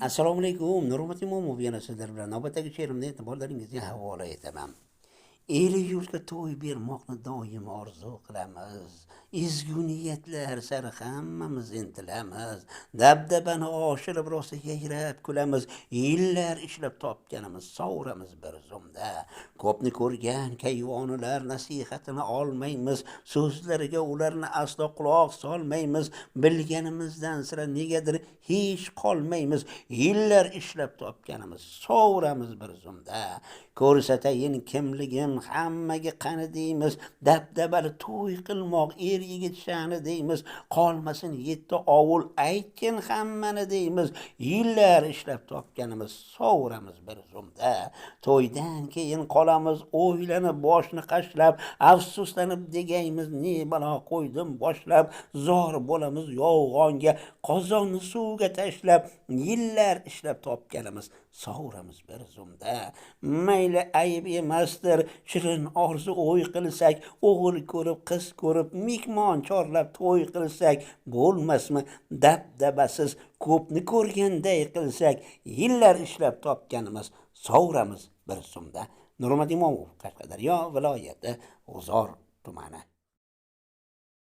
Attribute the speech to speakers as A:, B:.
A: Assalomu alaykum. Nurmat Imomov yana sizlar bilan navbatdagi she'rimni e'tiborlaringizga havola etaman. Eli yurtga to'y bermoqni doim orzu qilamiz. Ezgu niyatlar sari hammamiz intilamiz. Dabdabani oshirib rosa yayrab kulamiz. Yillar ishlab topganimiz sovuramiz bir zumda. Ko'pni ko'rgan kayvonilar nasihatini olmaymiz. So'zlariga ularni aslo quloq solmaymiz. Bilganimizdan sira negadir hech qolmaymiz. Yillar ishlab topganimiz sovuramiz bir zumda. Ko'rsatayin kimligim hammaga qani deymiz. Dabdabali to'y qilmoq er yigit sha'ni deymiz. Qolmasin yetti ovul aytgin hammani deymiz. Yillar ishlab topganimiz sovuramiz bir zumda. To'ydan keyin qolamiz o'ylanib boshni qashlab, afsuslanib degaymiz ne balo qo'ydim boshlab. Zor bo'lamiz yolg'onga qozonni suvga tashlab. Yillar ishlab topganimiz sovuramiz bir zumda. Mayli ayb emasdir shirin orzu o'y qilsak, o'g'il ko'rib qiz ko'rib mehmon chorlab to'y qilsak, bo'lmasmi dabdabasiz ko'pni ko'rganday qilsak, yillar ishlab topganimiz sovuramiz bir zumda. Nurmat Imomov, Qashqadaryo viloyati G'uzor tumani.